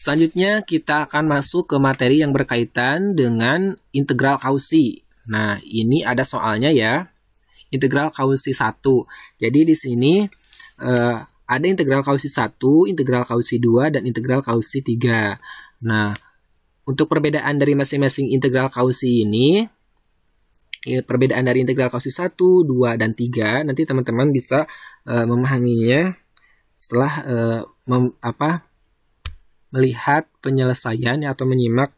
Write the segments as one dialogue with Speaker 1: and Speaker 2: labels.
Speaker 1: Selanjutnya kita akan masuk ke materi yang berkaitan dengan integral Cauchy. Nah, ini ada soalnya ya. Integral Cauchy 1. Jadi di sini ada integral Cauchy 1, integral Cauchy 2, dan integral Cauchy 3. Nah, untuk perbedaan dari masing-masing integral Cauchy ini, perbedaan dari integral Cauchy 1, 2, dan 3, nanti teman-teman bisa memahaminya setelah melihat penyelesaian atau menyimak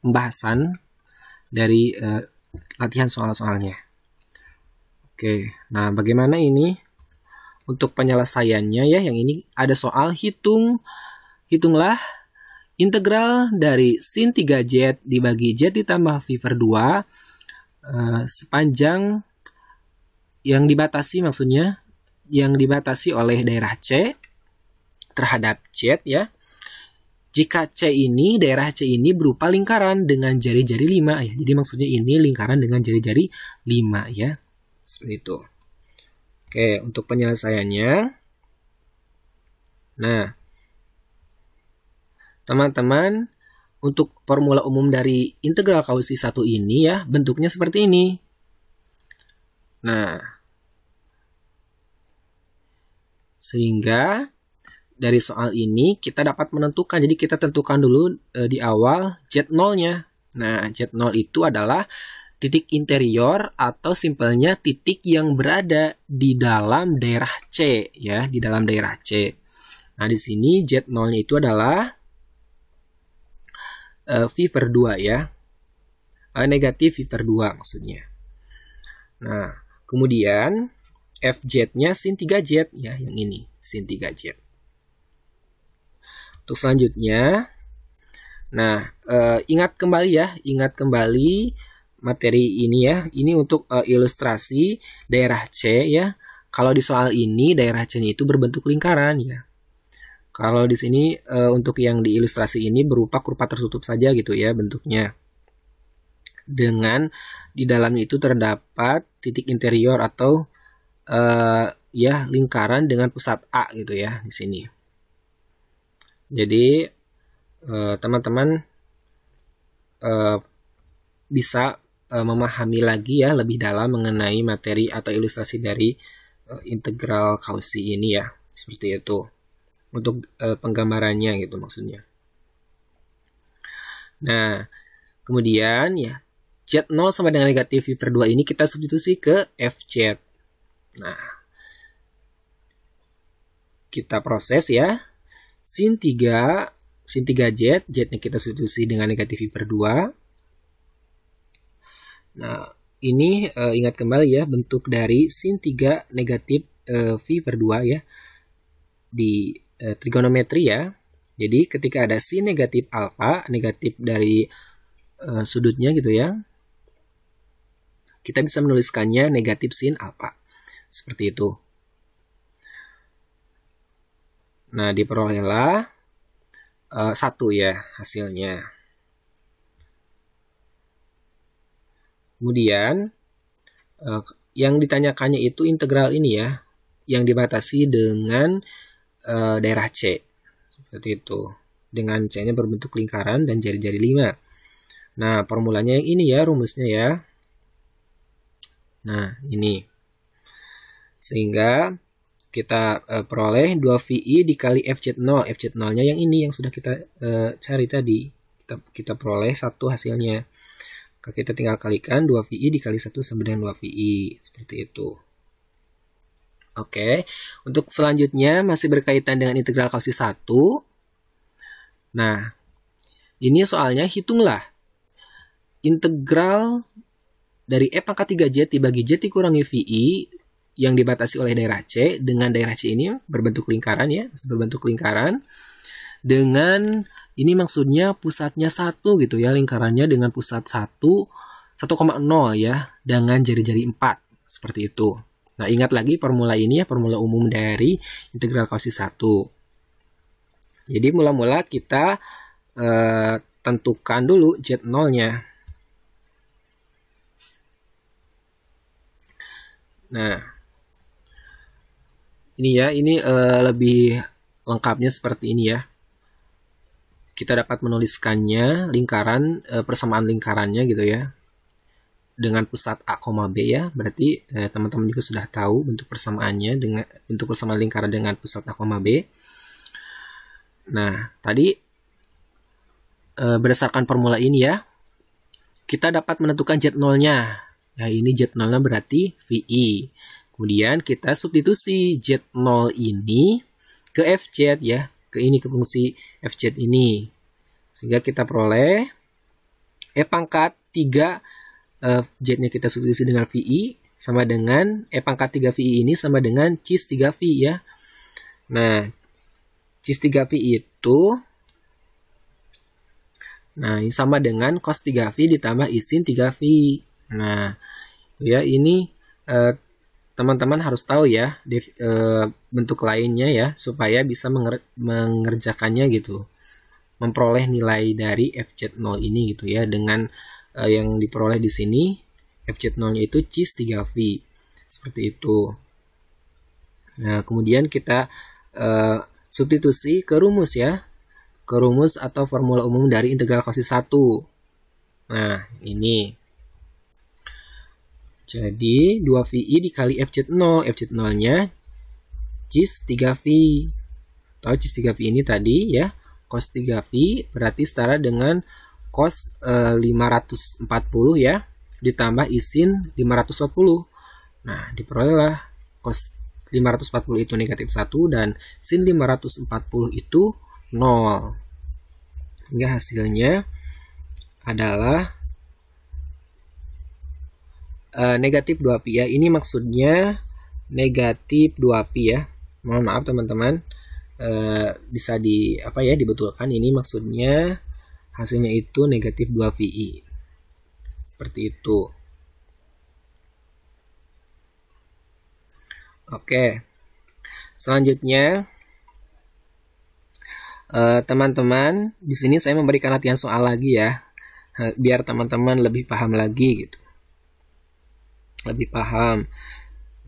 Speaker 1: pembahasan dari latihan soal-soalnya. Oke, nah bagaimana ini untuk penyelesaiannya ya? Yang ini ada soal hitunglah integral dari sin 3z dibagi z ditambah v per 2 sepanjang yang dibatasi, maksudnya yang dibatasi oleh daerah C terhadap Z ya. Jika daerah C ini berupa lingkaran dengan jari-jari 5 ya. Jadi maksudnya ini lingkaran dengan jari-jari 5 ya. Seperti itu. Oke, untuk penyelesaiannya. Nah, teman-teman, untuk formula umum dari integral Cauchy 1 ini ya, bentuknya seperti ini. Nah, sehingga dari soal ini kita dapat menentukan, jadi kita tentukan dulu di awal Z0-nya. Nah, Z0 itu adalah titik interior atau simpelnya titik yang berada di dalam daerah C ya, di dalam daerah C. Nah, di sini Z0-nya itu adalah V per 2 ya. Negatif V per 2 maksudnya. Nah, kemudian FZ-nya sin 3Z ya, yang ini, sin 3Z. Untuk selanjutnya, nah ingat kembali materi ini ya. Ini untuk ilustrasi daerah C ya. Kalau di soal ini daerah C itu berbentuk lingkaran ya. Kalau di sini untuk yang di ilustrasi ini berupa kurva tertutup saja gitu ya bentuknya. Dengan di dalamnya itu terdapat titik interior atau ya lingkaran dengan pusat A gitu ya di sini. Jadi teman-teman bisa memahami lagi ya lebih dalam mengenai materi atau ilustrasi dari integral Cauchy ini ya, seperti itu untuk penggambarannya gitu maksudnya. Nah, kemudian ya Z0 sama dengan negatif V per 2 ini kita substitusi ke FZ. Nah, kita proses ya. Sin 3Z, Z-nya kita substitusi dengan negatif V per 2. Nah, ini ingat kembali ya bentuk dari sin 3 negatif V per 2 ya. Di trigonometri ya. Jadi ketika ada sin negatif alfa, negatif dari sudutnya gitu ya. Kita bisa menuliskannya negatif sin alfa. Seperti itu. Nah, diperolehlah 1 ya hasilnya. Kemudian yang ditanyakannya itu integral ini ya, yang dibatasi dengan daerah C. Seperti itu. Dengan C-nya berbentuk lingkaran dan jari-jari 5. Nah, formulanya yang ini ya, rumusnya ya. Nah, ini. Sehingga kita peroleh 2VI dikali FZ0. FZ0-nya yang ini yang sudah kita cari tadi. Kita peroleh 1 hasilnya. Kita tinggal kalikan 2VI dikali 1 sama dengan 2VI. Seperti itu. Oke. Untuk selanjutnya masih berkaitan dengan integral Cauchy 1. Nah, ini soalnya hitunglah integral dari F pangkat 3Z dibagi Z dikurangi VI yang dibatasi oleh daerah C dengan daerah C ini berbentuk lingkaran ya, berbentuk lingkaran dengan ini maksudnya pusatnya 1 gitu ya, lingkarannya dengan pusat 1,0 ya dengan jari-jari 4 seperti itu. Nah, ingat lagi formula ini ya, formula umum dari integral Cauchy 1. Jadi mula-mula kita tentukan dulu Z0-nya. Nah, ini ya, ini lebih lengkapnya seperti ini ya. kita dapat menuliskannya lingkaran, persamaan lingkarannya gitu ya, dengan pusat A, B ya. Berarti teman-teman juga sudah tahu bentuk persamaannya dengan bentuk persamaan lingkaran dengan pusat A, B. Nah, tadi berdasarkan formula ini ya, kita dapat menentukan Z0-nya. Nah, ini Z0-nya berarti VI. Kemudian kita substitusi Z0 ini ke FZ ya, ke fungsi FZ ini. Sehingga kita peroleh E pangkat 3 Z-nya kita substitusi dengan VI sama dengan E pangkat 3 VI ini sama dengan cis 3V ya. Nah, cis 3V itu ini sama dengan cos 3V ditambah sin 3V. Nah, ya ini teman-teman harus tahu ya bentuk lainnya ya, supaya bisa mengerjakannya gitu, memperoleh nilai dari FZ0 ini gitu ya, dengan yang diperoleh di sini FZ0-nya itu cis 3V seperti itu. Nah, kemudian kita substitusi ke rumus ya, ke rumus atau formula umum dari integral cosinus 1. Nah, ini jadi 2VI dikali FZ0, FZ0-nya cis 3V. Tahu cis 3V ini tadi ya, cos 3V berarti setara dengan cos 540 ya, ditambah sin 540. Nah, diperolehlah cos 540 itu negatif 1 dan sin 540 itu 0. Hingga hasilnya adalah negatif 2pi ya. Ini maksudnya negatif 2pi ya. Mohon maaf teman-teman, bisa dibetulkan. Ini maksudnya hasilnya itu negatif 2pi. Seperti itu. Oke. Selanjutnya teman-teman, di sini saya memberikan latihan soal lagi ya, biar teman-teman lebih paham lagi gitu. Lebih paham.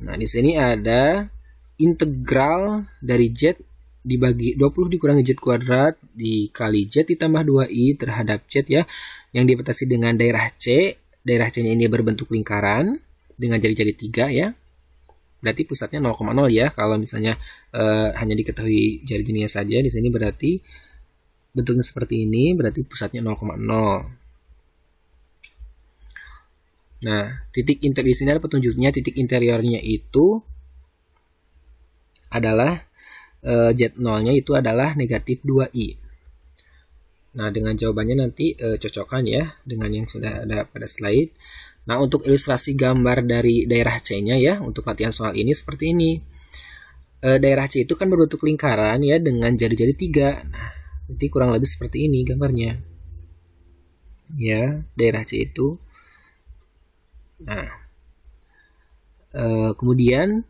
Speaker 1: Nah, di sini ada integral dari Z dibagi 20 dikurangi Z kuadrat dikali Z ditambah 2I terhadap Z ya, yang dibatasi dengan daerah C. Daerah C-nya ini berbentuk lingkaran dengan jari-jari 3 ya. Berarti pusatnya 0,0 ya. Kalau misalnya hanya diketahui jari-jarinya saja, di sini berarti bentuknya seperti ini, berarti pusatnya 0,0. Nah, titik interior di sini ada petunjuknya. Titik interiornya itu adalah Z0-nya itu adalah negatif 2I. Nah, dengan jawabannya nanti cocokkan ya dengan yang sudah ada pada slide. Nah, untuk ilustrasi gambar dari daerah C-nya ya, untuk latihan soal ini seperti ini. Daerah C itu kan berbentuk lingkaran ya dengan jari-jari 3. Nah, berarti kurang lebih seperti ini gambarnya. Ya, daerah C itu. Nah, kemudian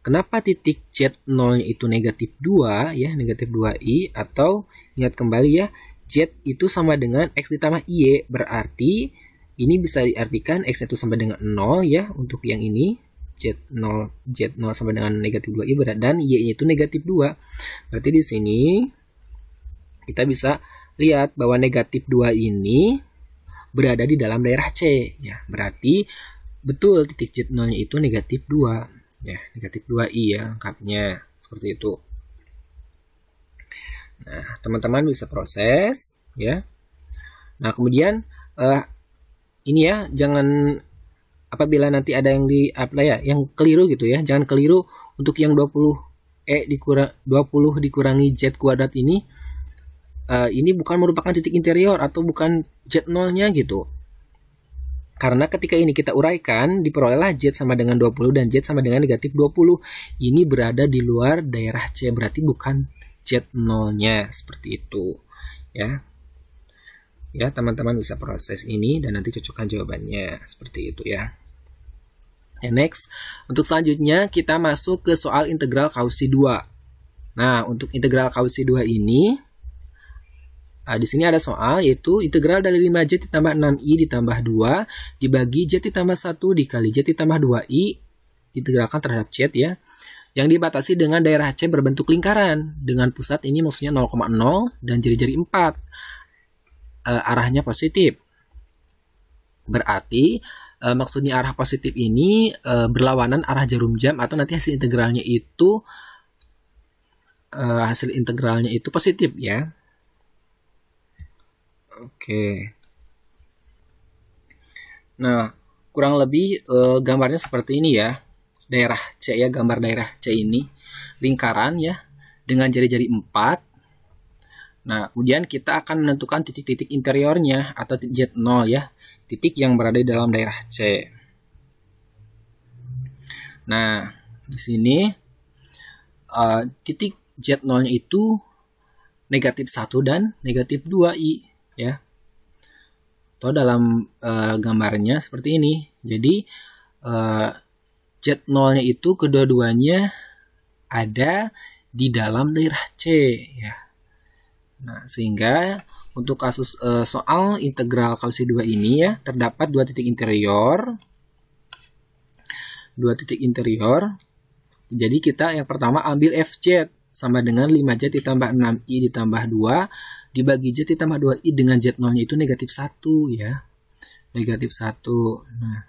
Speaker 1: kenapa titik Z0-nya itu negatif 2 ya, negatif 2I, atau ingat kembali ya, Z itu sama dengan X ditambah Y, berarti ini bisa diartikan X itu sama dengan 0 ya, untuk yang ini Z0 sama dengan negatif 2I dan Y-nya itu negatif 2. Berarti di sini kita bisa lihat bahwa negatif 2 ini berada di dalam daerah C ya. Berarti betul titik Z0-nya itu negatif 2 ya, negatif 2I ya lengkapnya seperti itu. Nah, teman-teman bisa proses ya. Nah, kemudian ini ya, jangan apabila nanti ada yang yang keliru gitu ya, jangan keliru untuk yang 20 dikurangi Z kuadrat ini. Ini bukan merupakan titik interior atau bukan Z0-nya gitu. Karena ketika ini kita uraikan, diperolehlah Z sama dengan 20 dan Z sama dengan negatif 20. Ini berada di luar daerah C, berarti bukan Z0-nya, seperti itu. Ya, teman-teman bisa proses ini dan nanti cocokkan jawabannya, seperti itu ya. Next, untuk selanjutnya kita masuk ke soal integral Cauchy 2. Nah, untuk integral Cauchy 2 ini, di sini ada soal yaitu integral dari 5Z ditambah 6I ditambah 2 dibagi Z ditambah 1 dikali Z ditambah 2I integralkan terhadap Z ya. yang dibatasi dengan daerah C berbentuk lingkaran. Dengan pusat ini maksudnya 0,0 dan jari-jari 4. Arahnya positif. Berarti maksudnya arah positif ini berlawanan arah jarum jam, atau nanti hasil integralnya itu positif ya. Oke. Nah, kurang lebih gambarnya seperti ini ya. Daerah C ya, gambar daerah C ini lingkaran ya dengan jari-jari 4. Nah, kemudian kita akan menentukan titik-titik interiornya atau Z0 ya, titik yang berada di dalam daerah C. Nah, di sini titik Z0-nya itu negatif 1 dan negatif 2i ya. Atau dalam gambarnya seperti ini. Jadi Z0-nya itu kedua-duanya ada di dalam daerah C ya. Nah, sehingga untuk kasus soal integral kausi 2 ini ya, terdapat dua titik interior. Jadi kita yang pertama ambil FZ sama dengan 5Z ditambah 6I ditambah 2 dibagi Z ditambah 2I dengan Z0-nya itu negatif 1 ya. Negatif 1. Nah,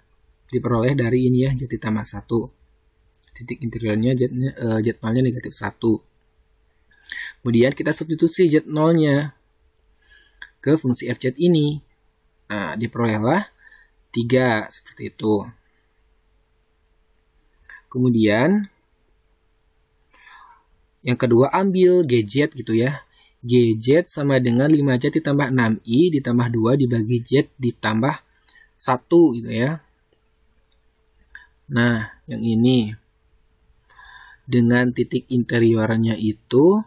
Speaker 1: diperoleh dari ini ya, Z ditambah 1. Titik interiornya Z0-nya negatif 1. Kemudian kita substitusi Z0-nya ke fungsi FZ ini. Nah, diperolehlah 3 seperti itu. Kemudian yang kedua ambil GZ gitu ya. GZ sama dengan 5Z ditambah 6I ditambah 2 dibagi Z ditambah 1 gitu ya. Nah, yang ini dengan titik interiornya itu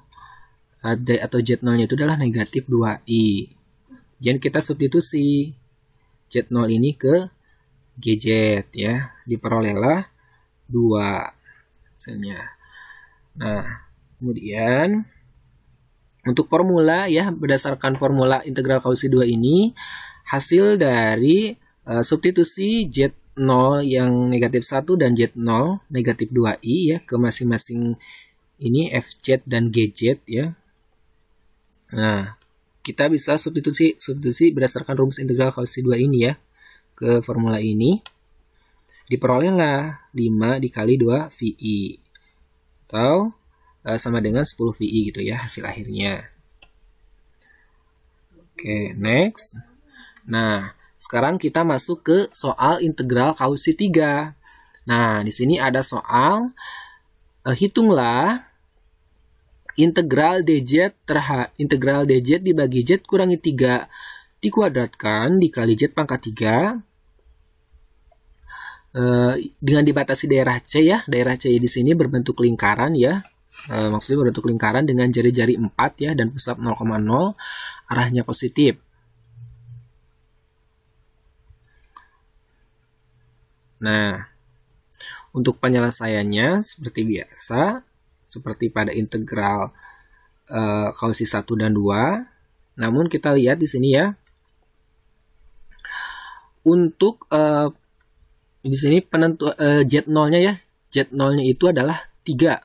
Speaker 1: atau Z0-nya itu adalah negatif 2i. Jadi kita substitusi Z0 ini ke GZ ya. Diperolehlah 2 hasilnya. Nah, kemudian untuk formula ya, berdasarkan formula integral kausi 2 ini, hasil dari substitusi Z0 yang negatif 1 dan Z0 negatif 2i ya ke masing-masing ini FZ dan GZ ya. Nah, kita bisa substitusi berdasarkan rumus integral kausi 2 ini ya ke formula ini. Diperolehlah 5 dikali 2 VI atau sama dengan 10 VI gitu ya hasil akhirnya. Oke, next. Nah, sekarang kita masuk ke soal integral kausi 3. Nah, di sini ada soal hitunglah integral dz dibagi z kurangi 3 dikuadratkan dikali z pangkat 3 dengan dibatasi daerah C ya. Daerah C di sini berbentuk lingkaran ya. Maksudnya berbentuk lingkaran dengan jari-jari 4 ya dan pusat 0,0, arahnya positif. Nah, untuk penyelesaiannya seperti biasa, seperti pada integral kausi 1 dan 2. Namun kita lihat di sini ya. Untuk di sini penentu Z0-nya ya. Z0-nya itu adalah 3.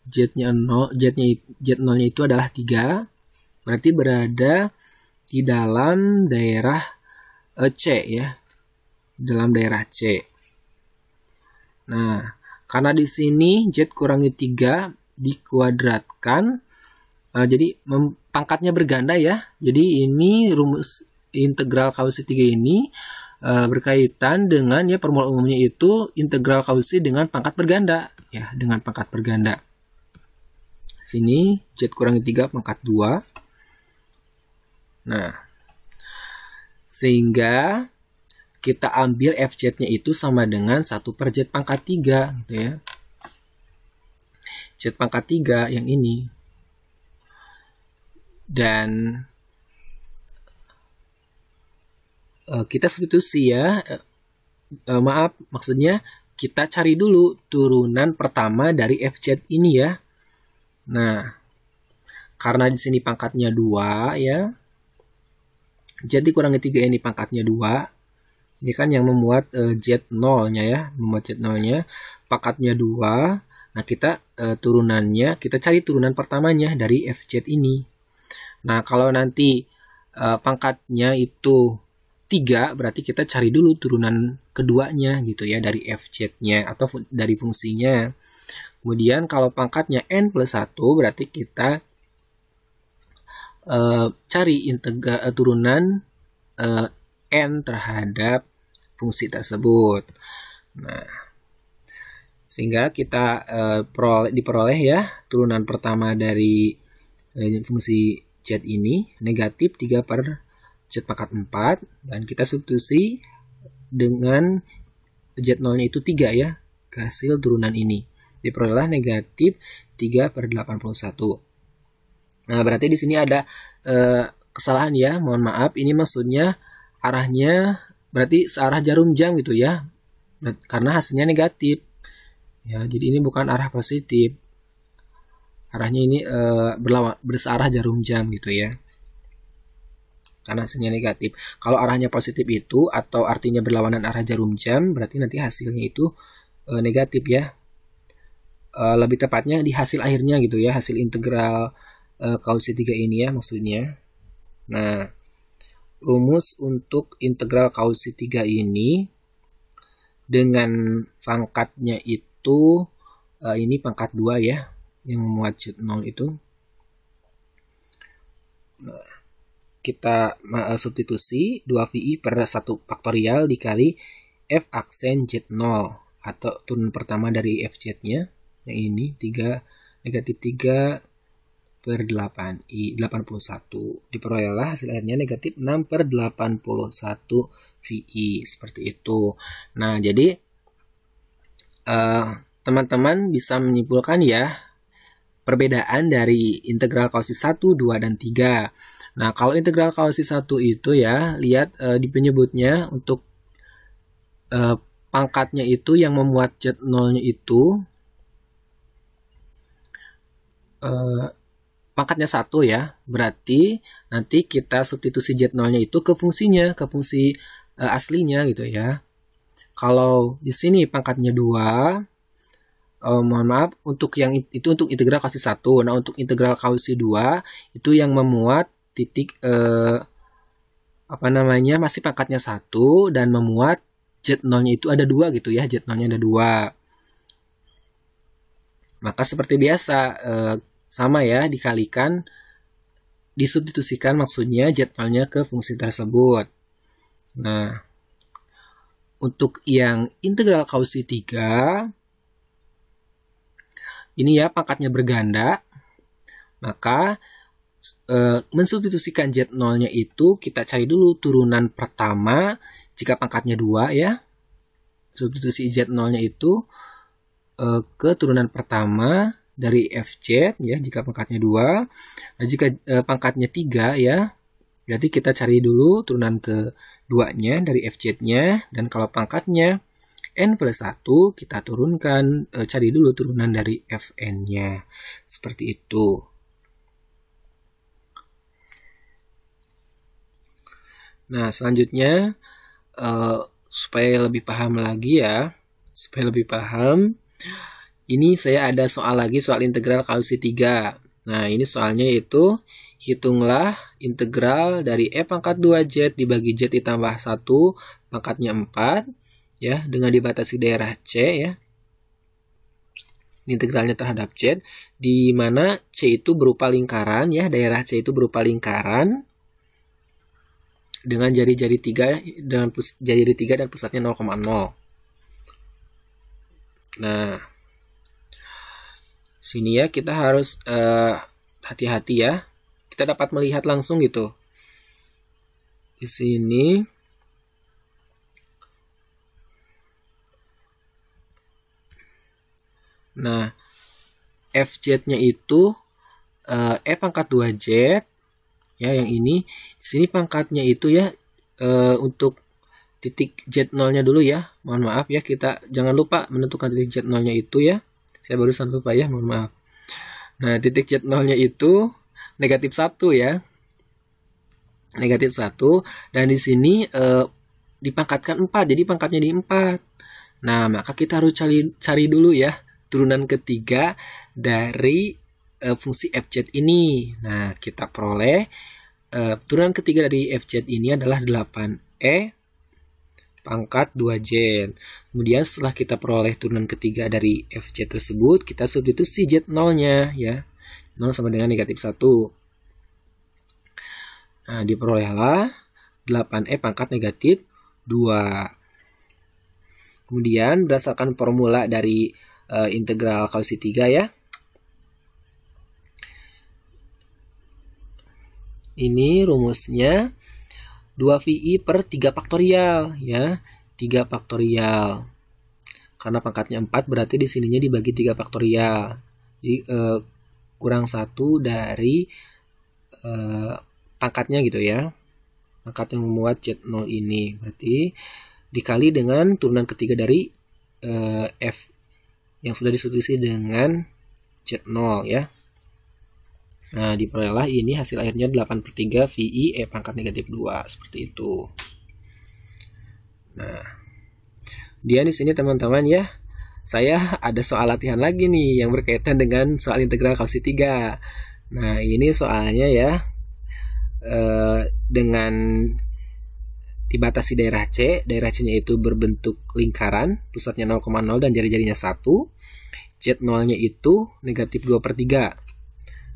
Speaker 1: Z0-nya itu adalah 3. Berarti berada di dalam daerah C ya. Dalam daerah C. Nah, karena di sini Z kurangi 3 dikuadratkan, jadi pangkatnya berganda ya. Jadi ini rumus integral kausi 3 ini berkaitan dengan ya formula umumnya itu integral kausi dengan pangkat berganda ya, dengan pangkat berganda. Sini Z kurangi 3 pangkat 2. Nah, sehingga kita ambil FZ-nya itu sama dengan 1 per Z pangkat 3 gitu ya. Z pangkat 3 yang ini. Dan kita substitusi ya. Maksudnya kita cari dulu turunan pertama dari FZ ini ya. Nah, karena di sini pangkatnya 2 ya. Z dikurangi 3 ini pangkatnya 2. Ini kan yang memuat Z0-nya ya, memuat Z0-nya, pangkatnya 2, Nah, kita turunannya, kita cari turunan pertamanya dari FZ ini. Nah, kalau nanti pangkatnya itu 3, berarti kita cari dulu turunan keduanya gitu ya, dari FZ-nya atau dari fungsinya. Kemudian kalau pangkatnya N plus 1, berarti kita cari turunan N terhadap fungsi tersebut. Nah, sehingga kita diperoleh ya turunan pertama dari fungsi Z ini negatif 3 per Z pangkat 4, dan kita substitusi dengan Z0-nya itu 3 ya, ke hasil turunan ini. Diperoleh negatif 3 per 81. Nah, berarti di sini ada kesalahan ya, mohon maaf. Ini maksudnya arahnya berarti searah jarum jam gitu ya, karena hasilnya negatif. Ya, jadi ini bukan arah positif. Arahnya ini bersearah jarum jam gitu ya, karena hasilnya negatif. Kalau arahnya positif itu atau artinya berlawanan arah jarum jam, berarti nanti hasilnya itu negatif ya. Lebih tepatnya di hasil akhirnya gitu ya, hasil integral kausi 3 ini ya maksudnya. Nah, rumus untuk integral kausi 3 ini dengan pangkatnya itu ini pangkat 2 ya, yang memuat Z0 itu. Nah, kita substitusi 2VI per 1 faktorial dikali F aksen Z0 atau turunan pertama dari FZ-nya, yang ini 3 negatif 3 per 8I 81. Diperolehlah hasil akhirnya negatif 6 per 81 VI, seperti itu. Nah, jadi teman-teman bisa menyimpulkan ya perbedaan dari integral kausi 1, 2, dan 3. Nah, kalau integral kausi 1 itu ya, lihat di penyebutnya untuk pangkatnya itu yang memuat Z0-nya itu pangkatnya 1 ya, berarti nanti kita substitusi Z0-nya itu ke fungsinya, ke fungsi aslinya gitu ya. Kalau di sini pangkatnya 2, mohon maaf, untuk yang itu untuk integral kausi 1. Nah, untuk integral kausi 2 itu yang memuat titik masih pangkatnya 1 dan memuat Z0-nya itu ada 2 gitu ya, Z0-nya ada 2. Maka seperti biasa sama ya, dikalikan, disubstitusikan maksudnya Z0-nya ke fungsi tersebut. Nah, untuk yang integral kausi 3 ini ya pangkatnya berganda, maka mensubstitusikan Z0-nya itu kita cari dulu turunan pertama jika pangkatnya 2 ya. Substitusi Z0-nya itu ke turunan pertama dari FZ ya jika pangkatnya 2. Nah, jika pangkatnya 3 ya, berarti kita cari dulu turunan keduanya dari FZ-nya, dan kalau pangkatnya N plus 1 kita turunkan, cari dulu turunan dari Fn-nya. Seperti itu. Nah, selanjutnya supaya lebih paham lagi ya, ini saya ada soal lagi, soal integral kausi 3. Nah, ini soalnya itu hitunglah integral dari E pangkat 2Z dibagi Z ditambah 1 pangkatnya 4 ya, dengan dibatasi daerah C ya. Integralnya terhadap Z, di mana C itu berupa lingkaran ya, daerah C itu berupa lingkaran dengan jari-jari 3 dan pusatnya 0,0. Nah, sini ya kita harus hati-hati ya. Kita dapat melihat langsung gitu. Di sini nah, FZ-nya itu E pangkat 2Z ya, yang ini. Di sini pangkatnya itu ya untuk titik Z0-nya dulu ya. Mohon maaf ya, kita jangan lupa menentukan titik Z0-nya itu ya. Saya barusan lupa ya, mohon maaf. Nah, titik Z0-nya itu negatif 1 ya. Negatif 1. Dan di sini dipangkatkan 4. Jadi pangkatnya di 4. Nah, maka kita harus cari dulu ya turunan ketiga dari fungsi fz ini. Nah, kita peroleh turunan ketiga dari fz ini adalah 8e pangkat 2z. Kemudian setelah kita peroleh turunan ketiga dari fz tersebut, kita substitusi z0-nya ya. 0 sama dengan negatif 1. Nah, diperolehlah 8e pangkat negatif 2. Kemudian berdasarkan formula dari integral kausi 3 ya. Ini rumusnya 2VI per 3 faktorial ya. 3 faktorial. Karena pangkatnya 4 berarti di sininya dibagi 3 faktorial. Jadi kurang 1 dari pangkatnya gitu ya. Pangkat yang memuat Z0 ini. Berarti dikali dengan turunan ketiga dari F yang sudah disubstitusi dengan Z0 ya. Nah, diperolehlah ini hasil akhirnya 8/3 VI E pangkat negatif 2 seperti itu. Nah, dia di sini teman-teman ya. Saya ada soal latihan lagi nih yang berkaitan dengan soal integral kausi 3. Nah, ini soalnya ya dengan dibatasi daerah C nya itu berbentuk lingkaran, pusatnya 0,0 dan jari-jarinya 1. Z0-nya itu negatif 2/3.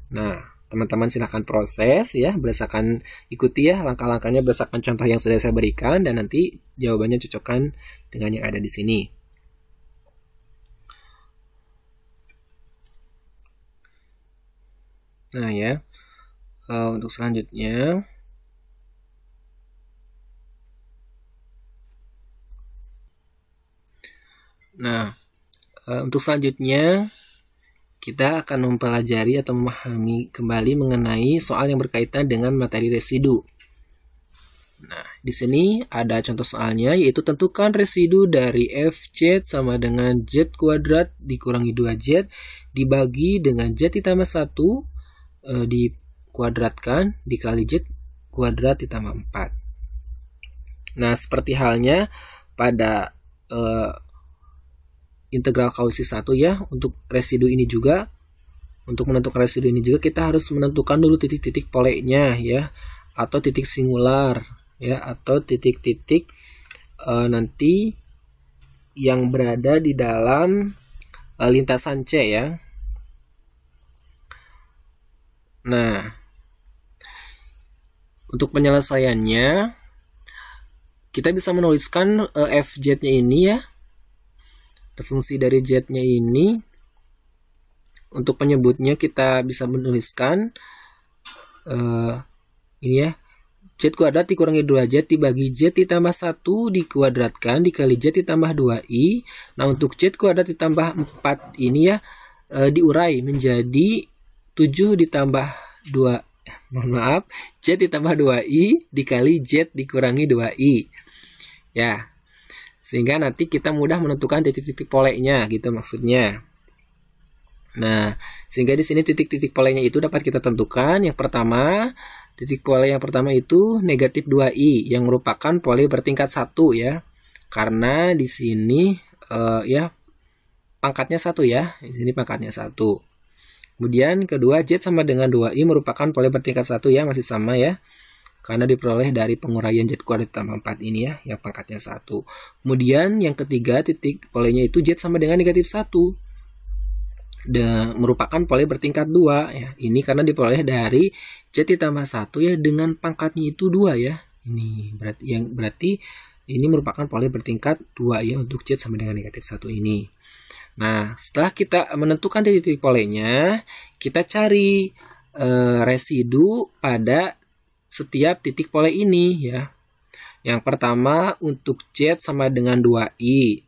Speaker 1: Nah, teman-teman silahkan proses ya, berdasarkan ikuti ya langkah-langkahnya berdasarkan contoh yang sudah saya berikan dan nanti jawabannya cocokkan dengan yang ada di sini. Nah ya, untuk selanjutnya kita akan mempelajari atau memahami kembali mengenai soal yang berkaitan dengan materi residu. Nah, di sini ada contoh soalnya, yaitu tentukan residu dari Fz sama dengan Z kuadrat dikurangi 2Z dibagi dengan Z ditambah 1 dikuadratkan dikali Z kuadrat ditambah 4. Nah, seperti halnya pada integral kausi 1 ya, untuk residu ini juga, untuk menentukan residu ini juga kita harus menentukan dulu titik-titik polenya ya, atau titik singular ya, atau titik-titik nanti yang berada di dalam lintasan C ya. Nah, untuk penyelesaiannya kita bisa menuliskan Fz-nya ini ya, fungsi dari Z-nya ini. Untuk penyebutnya kita bisa menuliskan ini ya, Z kuadrat dikurangi 2Z dibagi Z ditambah 1 dikuadratkan dikali Z ditambah 2I. Nah, untuk Z kuadrat ditambah 4 ini ya diurai menjadi 7 ditambah 2, mohon maaf, Z ditambah 2I dikali Z dikurangi 2I. Ya, sehingga nanti kita mudah menentukan titik-titik polenya gitu maksudnya. Nah, sehingga di sini titik-titik polenya itu dapat kita tentukan. Yang pertama, titik pole yang pertama itu negatif 2i yang merupakan pole bertingkat 1 ya. Karena di sini ya pangkatnya 1 ya. Di sini pangkatnya 1. Kemudian kedua, Z sama dengan 2i merupakan pole bertingkat 1 ya, masih sama ya. Karena diperoleh dari penguraian Z kuadrat tambah 4 ini ya, yang pangkatnya 1. Kemudian yang ketiga, titik polenya itu Z sama dengan negatif 1. Dan merupakan pole bertingkat 2 ya. Ini karena diperoleh dari Z ditambah 1 ya, dengan pangkatnya itu 2 ya. Ini berarti ini merupakan pole bertingkat 2 ya untuk Z sama dengan negatif 1 ini. Nah, setelah kita menentukan titik polenya, kita cari residu pada setiap titik pole ini ya. Yang pertama untuk Z sama dengan 2i.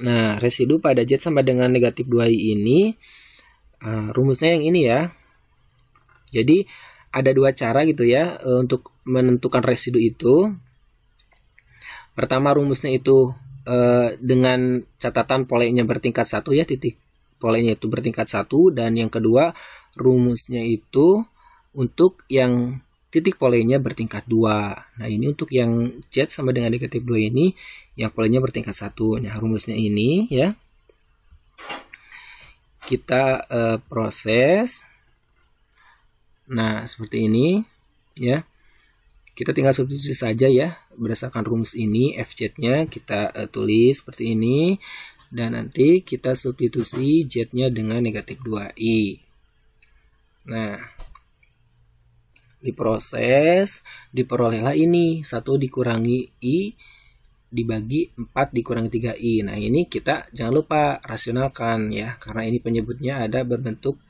Speaker 1: Nah, residu pada Z sama dengan negatif 2i ini rumusnya yang ini ya. Jadi ada dua cara gitu ya untuk menentukan residu itu. Pertama, rumusnya itu dengan catatan polenya bertingkat 1 ya, titik polenya itu bertingkat 1. Dan yang kedua, rumusnya itu untuk yang titik polenya bertingkat 2. Nah, ini untuk yang Z sama dengan negatif 2 ini, yang polenya bertingkat 1. Nah, rumusnya ini ya. kita proses. Nah, seperti ini ya. Kita tinggal substitusi saja ya, berdasarkan rumus ini fz-nya kita tulis seperti ini, dan nanti kita substitusi z-nya dengan negatif 2i. Nah, diproses, diperolehlah ini 1 dikurangi i dibagi 4 dikurangi 3i. Nah, ini kita jangan lupa rasionalkan ya, karena ini penyebutnya ada berbentuk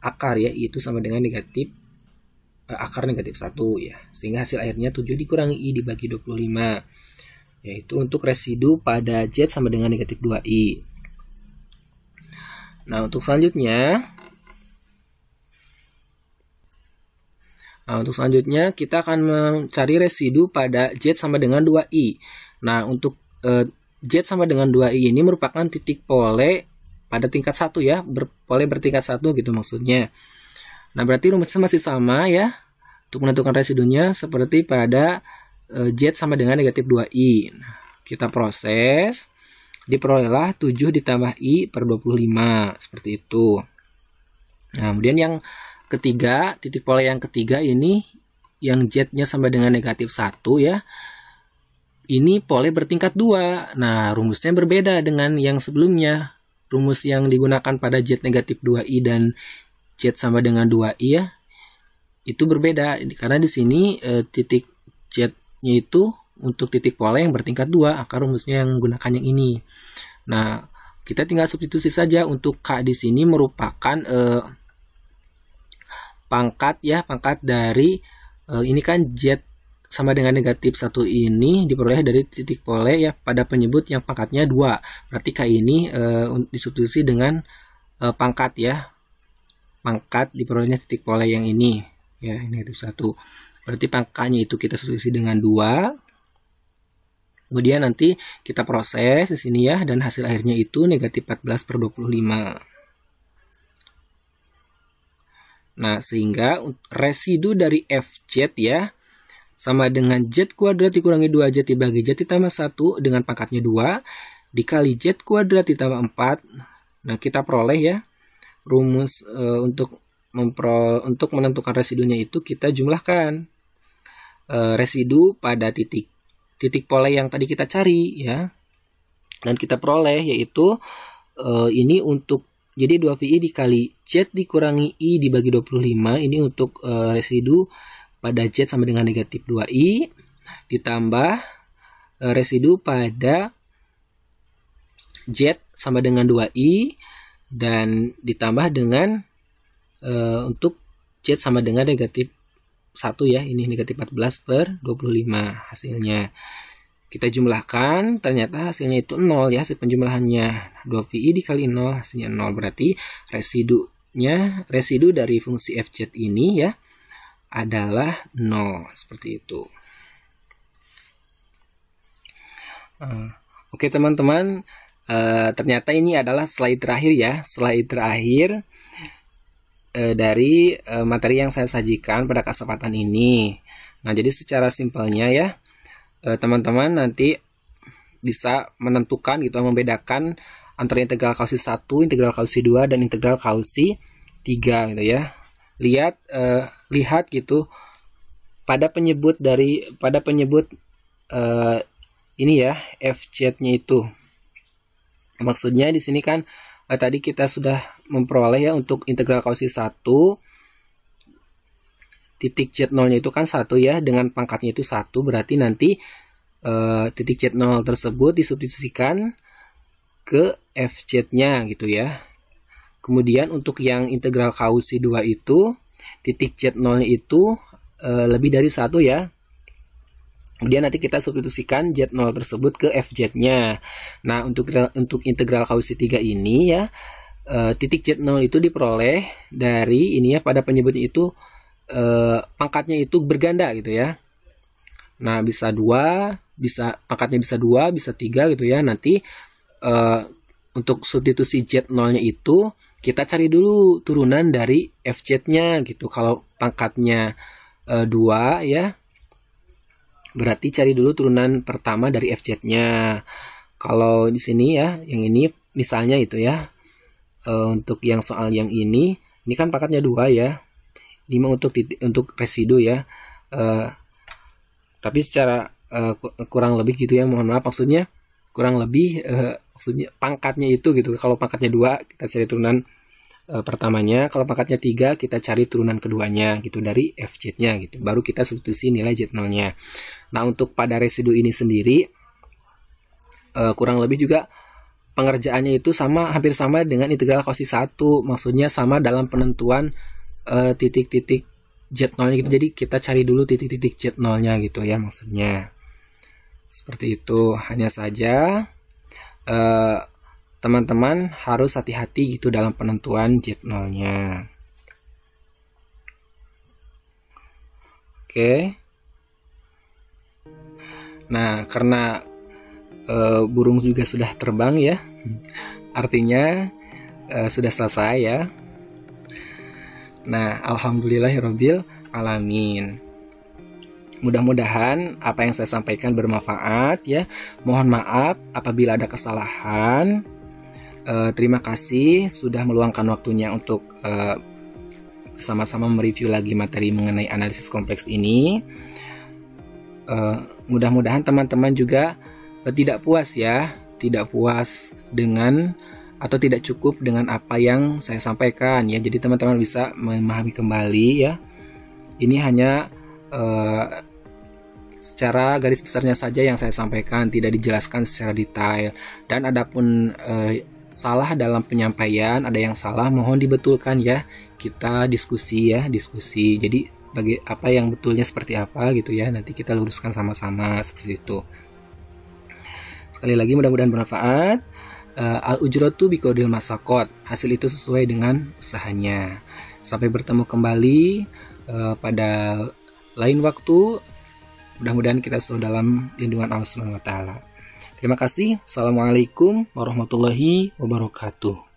Speaker 1: akar ya, itu sama dengan akar negatif 1 ya, sehingga hasil akhirnya 7 dikurangi i dibagi 25, yaitu untuk residu pada z sama dengan negatif 2i. Nah, untuk selanjutnya kita akan mencari residu pada z sama dengan 2i. Nah, untuk z sama dengan 2i ini merupakan titik pole pada tingkat 1 ya, pole bertingkat 1 gitu maksudnya. Nah, berarti rumusnya masih sama ya, untuk menentukan residunya seperti pada z sama dengan negatif 2i. Nah, kita proses, diperolehlah 7 ditambah i per 25, seperti itu. Nah, kemudian yang ketiga, titik pole yang ketiga ini, yang z-nya sama dengan negatif 1 ya, ini pole bertingkat 2. Nah, rumusnya berbeda dengan yang sebelumnya. Rumus yang digunakan pada z negatif 2i dan z sama dengan 2i ya, itu berbeda karena di sini titik z-nya itu untuk titik pole yang bertingkat 2, akar rumusnya yang menggunakan yang ini. Nah, kita tinggal substitusi saja. Untuk k di sini merupakan pangkat ya, pangkat dari ini kan z sama dengan negatif 1 ini diperoleh dari titik pole ya pada penyebut yang pangkatnya 2. Berarti k ini disubstitusi dengan pangkat ya, pangkat diperolehnya titik pole yang ini ya, negatif 1. Berarti pangkatnya itu kita substitusi dengan 2. Kemudian nanti kita proses di sini ya, dan hasil akhirnya itu negatif 14 per 25. Nah, sehingga residu dari fz ya sama dengan z kuadrat dikurangi 2z dibagi z ditambah 1 dengan pangkatnya 2 dikali z kuadrat ditambah 4. Nah, kita peroleh ya rumus untuk menentukan residunya itu kita jumlahkan residu pada titik pole yang tadi kita cari ya, dan kita peroleh yaitu ini untuk jadi 2pi dikali z dikurangi i dibagi 25, ini untuk residu pada z sama dengan negatif 2i ditambah residu pada z sama dengan 2i dan ditambah dengan untuk z sama dengan negatif 1 ya, ini negatif 14 per 25 hasilnya. Kita jumlahkan, ternyata hasilnya itu 0 ya, hasil penjumlahannya 2pi dikali 0 hasilnya 0, berarti residu dari fungsi fz ini ya adalah 0, seperti itu. Oke teman-teman, ternyata ini adalah slide terakhir ya, slide terakhir dari materi yang saya sajikan pada kesempatan ini. Nah, jadi secara simpelnya ya, teman-teman nanti bisa menentukan gitu, membedakan antara integral kausi 1, integral kausi 2, dan integral kausi 3 gitu ya. Lihat gitu pada penyebut ini ya, fz-nya itu. Maksudnya di sini kan tadi kita sudah memperoleh ya untuk integral kausi 1 titik z0-nya itu kan 1 ya, dengan pangkatnya itu 1, berarti nanti titik z0 tersebut disubstitusikan ke fz-nya gitu ya. Kemudian untuk yang integral kausi 2 itu titik z0-nya itu lebih dari 1 ya. Kemudian nanti kita substitusikan z0 tersebut ke fz-nya. Nah, untuk integral kausi 3 ini ya, titik z0 itu diperoleh dari ini ya, pada penyebutnya itu pangkatnya itu berganda gitu ya. Nah, bisa 2, pangkatnya bisa 2, bisa 3 gitu ya. Nanti untuk substitusi z0-nya itu kita cari dulu turunan dari fz-nya gitu. Kalau pangkatnya 2 ya, berarti cari dulu turunan pertama dari fz-nya. Kalau di sini ya, yang ini misalnya itu ya, untuk yang soal yang ini kan pangkatnya 2 ya. 5 untuk residu ya. Tapi secara kurang lebih gitu ya, mohon maaf, maksudnya kurang lebih maksudnya pangkatnya itu gitu. Kalau pangkatnya 2 kita cari turunan pertamanya, kalau pangkatnya 3 kita cari turunan keduanya gitu dari FZ-nya gitu. Baru kita substitusi nilai Z0-nya. Nah, untuk pada residu ini sendiri kurang lebih juga pengerjaannya itu hampir sama dengan integral cos 1. Maksudnya sama dalam penentuan titik-titik Z0-nya gitu. Jadi kita cari dulu titik-titik Z0-nya gitu ya maksudnya. Seperti itu. Hanya saja teman-teman harus hati-hati gitu dalam penentuan Z0-nya. Oke. Nah, karena burung juga sudah terbang ya, artinya sudah selesai ya. Nah, alhamdulillahirabbil alamin. Mudah-mudahan apa yang saya sampaikan bermanfaat ya. Mohon maaf apabila ada kesalahan. Terima kasih sudah meluangkan waktunya untuk bersama-sama mereview lagi materi mengenai analisis kompleks ini. Mudah-mudahan teman-teman juga tidak puas ya, tidak puas dengan atau tidak cukup dengan apa yang saya sampaikan ya. Jadi teman-teman bisa memahami kembali ya. Ini hanya secara garis besarnya saja yang saya sampaikan, tidak dijelaskan secara detail. Dan adapun salah dalam penyampaian, ada yang salah, mohon dibetulkan ya. Kita diskusi ya, diskusi. Jadi apa yang betulnya seperti apa gitu ya. Nanti kita luruskan sama-sama seperti itu. Sekali lagi mudah-mudahan bermanfaat. Al-ujratu biqadril masaqat. Hasil itu sesuai dengan usahanya. Sampai bertemu kembali pada lain waktu. Mudah-mudahan kita selalu dalam lindungan Allah Subhanahu wa taala. Terima kasih. Assalamualaikum warahmatullahi wabarakatuh.